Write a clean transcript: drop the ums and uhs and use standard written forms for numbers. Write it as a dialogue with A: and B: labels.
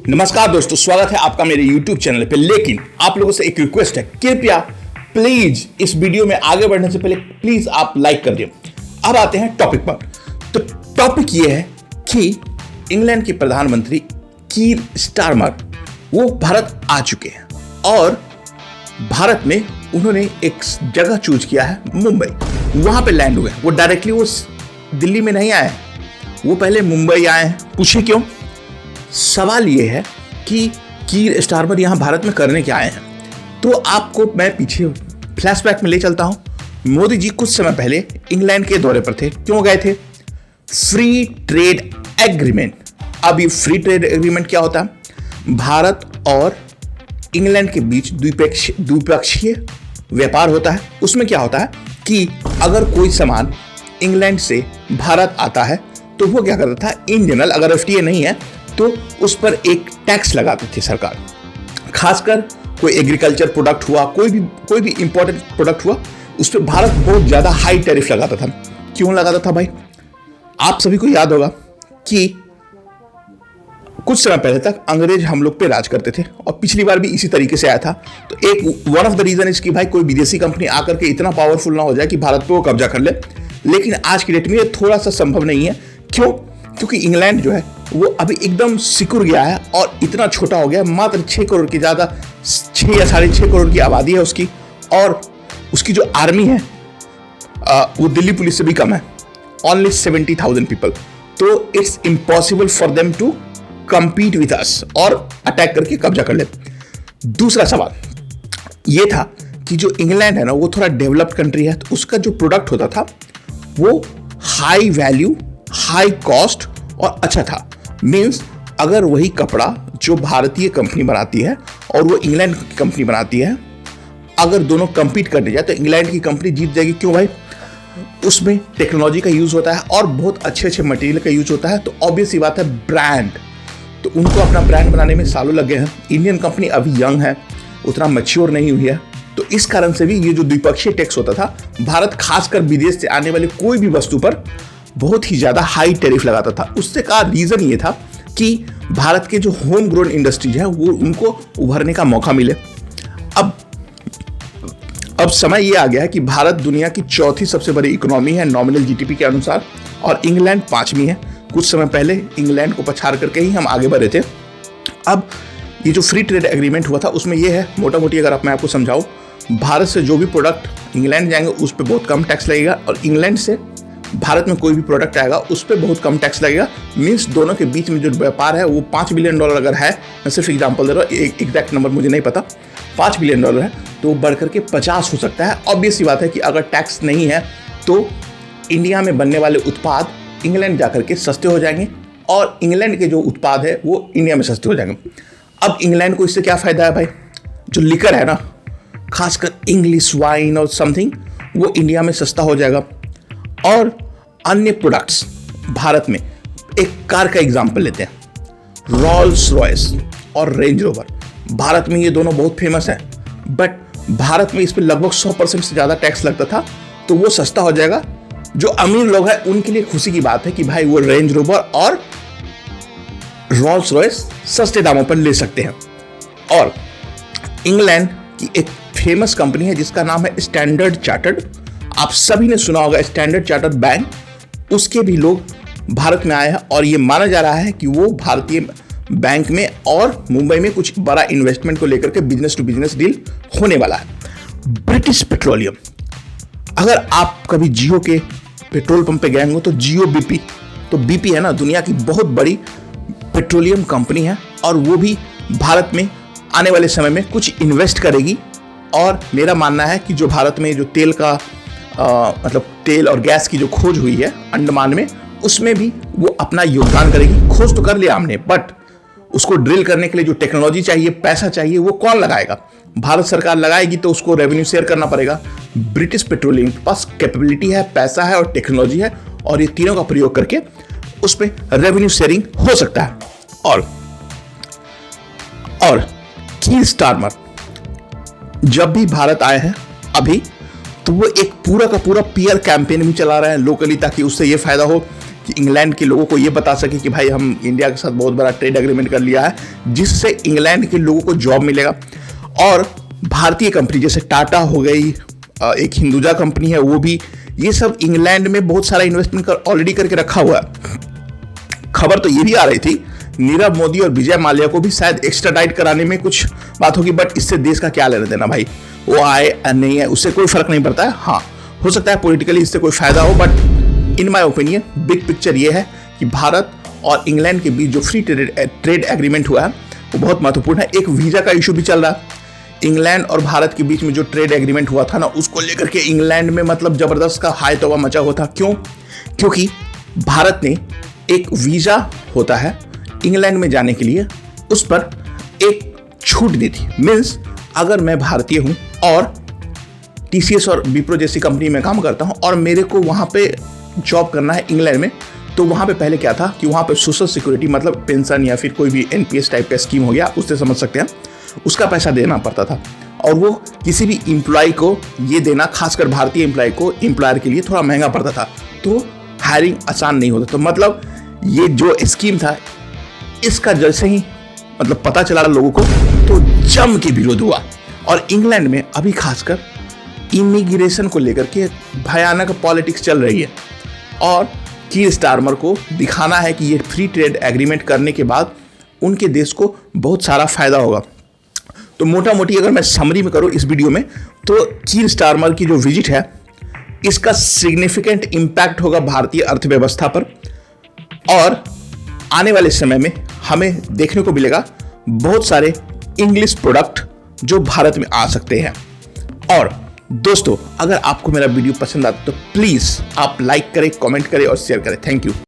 A: नमस्कार दोस्तों, स्वागत है आपका मेरे YouTube चैनल पे। लेकिन आप लोगों से एक रिक्वेस्ट है, कृपया प्लीज इस वीडियो में आगे बढ़ने से पहले प्लीज आप लाइक कर दिए। अब आते हैं टॉपिक पर। तो टॉपिक ये है कि इंग्लैंड के प्रधानमंत्री कीर स्टारमर वो भारत आ चुके हैं और भारत में उन्होंने एक जगह चूज किया है, मुंबई। वहां पे लैंड हुए। वो डायरेक्टली वो दिल्ली में नहीं आए, वो पहले मुंबई आए हैं। पूछे क्यों? सवाल ये है कि कीर स्टारमर यहाँ भारत में करने क्या आए हैं। तो आपको मैं पीछे फ्लैशबैक में ले चलता हूँ। मोदी जी कुछ समय पहले इंग्लैंड के दौरे पर थे। क्यों गए थे? Free trade agreement. अब ये फ्री ट्रेड एग्रीमेंट क्या होता है? भारत और इंग्लैंड के बीच द्विपक्षीय व्यापार होता है। उसमें क्या होता है कि अगर कोई सामान इंग्लैंड से भारत आता है तो वो क्या करता था, इन जनरल अगर एफटीए नहीं है तो उस पर एक टैक्स लगाती थी सरकार। खासकर कोई एग्रीकल्चर प्रोडक्ट हुआ, कोई भी इंपॉर्टेंट प्रोडक्ट हुआ, उस पर भारत बहुत ज्यादा हाई टैरिफ लगाता था। क्यों लगाता था भाई? आप सभी को याद होगा कि कुछ समय पहले तक अंग्रेज हम लोग पे राज करते थे और पिछली बार भी इसी तरीके से आया था। तो एक one of the reason is कि भाई कोई विदेशी कंपनी आकर के इतना पावरफुल ना हो जाए कि भारत पे वो कब्जा कर ले। लेकिन आज की डेट में ये थोड़ा सा संभव नहीं है। क्यों? क्योंकि इंग्लैंड जो है वो अभी एकदम सिकुड़ गया है और इतना छोटा हो गया। मात्र 6 करोड़ की, ज़्यादा 6 या 6.5 करोड़ की आबादी है उसकी, और उसकी जो आर्मी है वो दिल्ली पुलिस से भी कम है, ओनली 70,000 पीपल। तो it's impossible for them to compete with us और अटैक करके कब्जा कर ले। दूसरा सवाल ये था कि जो इंग्लैंड है ना वो थोड़ा डेवलप्ड कंट्री है, तो उसका जो प्रोडक्ट होता था वो हाई वैल्यू, हाई कॉस्ट और अच्छा था। मीन्स अगर वही कपड़ा जो भारतीय कंपनी बनाती है और वो इंग्लैंड की कंपनी बनाती है, अगर दोनों कंपीट करने जाए तो इंग्लैंड की कंपनी जीत जाएगी। क्यों भाई? उसमें टेक्नोलॉजी का यूज होता है और बहुत अच्छे अच्छे मटेरियल का यूज होता है। तो ऑब्वियस सी बात है, ब्रांड, तो उनको अपना ब्रांड बनाने में सालों लगे हैं। इंडियन कंपनी अभी यंग है, उतना मैच्योर नहीं हुई है। तो इस कारण से भी ये जो द्विपक्षीय टैक्स होता था, भारत खासकर विदेश से आने वाली कोई भी वस्तु पर बहुत ही ज्यादा हाई टैरिफ लगाता था। उससे का रीजन ये था कि भारत के जो होम ग्रोन इंडस्ट्रीज है वो उनको उभरने का मौका मिले। अब समय ये आ गया है कि भारत दुनिया की चौथी सबसे बड़ी इकोनॉमी है नॉमिनल जीडीपी के अनुसार, और इंग्लैंड 5वीं है। कुछ समय पहले इंग्लैंड को पछाड़ करके ही हम आगे बढ़े थे। अब ये जो फ्री ट्रेड एग्रीमेंट हुआ था उसमें ये है, मोटा मोटी अगर मैं आपको समझाऊं, भारत से जो भी प्रोडक्ट इंग्लैंड जाएंगे उस पर बहुत कम टैक्स लगेगा, और इंग्लैंड से भारत में कोई भी प्रोडक्ट आएगा उस पर बहुत कम टैक्स लगेगा। मीन्स दोनों के बीच में जो व्यापार है वो $5 बिलियन अगर है, मैं सिर्फ एग्जाम्पल दे रहा हूँ, एग्जैक्ट नंबर मुझे नहीं पता, $5 बिलियन है, तो वो बढ़ करके 50 हो सकता है। ऑब्वियस सी बात है कि अगर टैक्स नहीं है तो इंडिया में बनने वाले उत्पाद इंग्लैंड जाकर के सस्ते हो जाएंगे और इंग्लैंड के जो उत्पाद है वो इंडिया में सस्ते हो जाएंगे। अब इंग्लैंड को इससे क्या फायदा है भाई? जो लिकर है ना, खासकर इंग्लिश वाइन और समथिंग, वो इंडिया में सस्ता हो जाएगा। और अन्य प्रोडक्ट्स भारत में, एक कार का एग्जांपल लेते हैं, रोल्स रॉयस और रेंज रोवर। भारत में ये दोनों बहुत फेमस हैं, बट भारत में इस पर लगभग 100% से ज़्यादा टैक्स लगता था, तो वो सस्ता हो जाएगा। जो अमीर लोग हैं उनके लिए खुशी की बात है कि भाई वो रेंज रोवर और रोल्स रॉयस सस्ते दामों पर ले सकते हैं। और इंग्लैंड की एक फेमस कंपनी है जिसका नाम है स्टैंडर्ड चार्टर्ड। आप सभी ने सुना होगा स्टैंडर्ड चार्टर्ड बैंक, उसके भी लोग भारत में आए हैं और ये माना जा रहा है कि वो भारतीय बैंक में और मुंबई में कुछ बड़ा इन्वेस्टमेंट को लेकर के बिजनेस टू बिजनेस डील होने वाला है। ब्रिटिश पेट्रोलियम, अगर आप कभी जियो के पेट्रोल पंप पे गए होंगे तो जियो बीपी, तो बीपी है ना दुनिया की बहुत बड़ी पेट्रोलियम कंपनी है, और वो भी भारत में आने वाले समय में कुछ इन्वेस्ट करेगी। और मेरा मानना है कि जो भारत में जो तेल का मतलब तेल और गैस की जो खोज हुई है अंडमान में, उसमें भी वो अपना योगदान करेगी। खोज तो कर लिया हमने, बट उसको ड्रिल करने के लिए जो टेक्नोलॉजी चाहिए, पैसा चाहिए, वो कौन लगाएगा? भारत सरकार लगाएगी, तो उसको रेवेन्यू शेयर करना पड़ेगा। ब्रिटिश पेट्रोलियम के पास कैपेबिलिटी है, पैसा है और टेक्नोलॉजी है, और ये तीनों का प्रयोग करके उस पर रेवेन्यू शेयरिंग हो सकता है। और कीर स्टारमर जब भी भारत आए हैं अभी, तो वो एक पूरा का पूरा पीआर कैंपेन भी चला रहे हैं लोकली, ताकि उससे ये फायदा हो कि इंग्लैंड के लोगों को ये बता सके कि भाई हम इंडिया के साथ बहुत बड़ा ट्रेड एग्रीमेंट कर लिया है, जिससे इंग्लैंड के लोगों को जॉब मिलेगा। और भारतीय कंपनी जैसे टाटा हो गई, एक हिंदुजा कंपनी है वो भी, ये सब इंग्लैंड में बहुत सारा इन्वेस्टमेंट ऑलरेडी करके रखा हुआ है। खबर तो ये भी आ रही थी नीरव मोदी और विजय माल्या को भी शायद एक्स्ट्राडाइट कराने में कुछ बात होगी, बट इससे देश का क्या लेना देना भाई, वो आए या नहीं है उससे कोई फर्क नहीं पड़ता है। हाँ, हो सकता है पॉलिटिकली इससे कोई फायदा हो, but in my opinion big picture ये है कि भारत और इंग्लैंड के बीच जो फ्री ट्रेड एग्रीमेंट हुआ है वो बहुत महत्वपूर्ण है। एक वीजा का इशू भी चल रहा है। इंग्लैंड और भारत के बीच में जो ट्रेड एग्रीमेंट हुआ था ना, उसको लेकर के इंग्लैंड में मतलब जबरदस्त का हाई तौबा मचा हुआ था। क्यों? क्योंकि भारत ने एक वीजा होता है इंग्लैंड में जाने के लिए, उस पर एक छूट दी थी। मीन्स अगर मैं भारतीय हूं और TCS और विप्रो जैसी कंपनी में काम करता हूं और मेरे को वहां पे जॉब करना है इंग्लैंड में, तो वहां पे पहले क्या था कि वहां पे सोशल सिक्योरिटी मतलब पेंशन या फिर कोई भी NPS टाइप का स्कीम हो गया, उससे समझ सकते हैं, उसका पैसा देना पड़ता था। और वो किसी भी एम्प्लॉय को ये देना, खासकर भारतीय एम्प्लॉय को, एम्प्लॉयर के लिए थोड़ा महंगा पड़ता था, तो हायरिंग आसान नहीं होता। तो मतलब ये जो स्कीम था, इसका जैसे ही मतलब पता चला लोगों को तो जम के विरोध हुआ। और इंग्लैंड में अभी खासकर इमिग्रेशन को लेकर के भयानक पॉलिटिक्स चल रही है और कीर स्टारमर को दिखाना है कि ये फ्री ट्रेड एग्रीमेंट करने के बाद उनके देश को बहुत सारा फायदा होगा। तो मोटा मोटी अगर मैं समरी में करूँ इस वीडियो में, तो कीर स्टारमर की जो विजिट है इसका सिग्निफिकेंट इम्पैक्ट होगा भारतीय अर्थव्यवस्था पर, और आने वाले समय में हमें देखने को मिलेगा बहुत सारे इंग्लिश प्रोडक्ट जो भारत में आ सकते हैं। और दोस्तों, अगर आपको मेरा वीडियो पसंद आता तो प्लीज़ आप लाइक करें, कमेंट करें और शेयर करें। Thank you.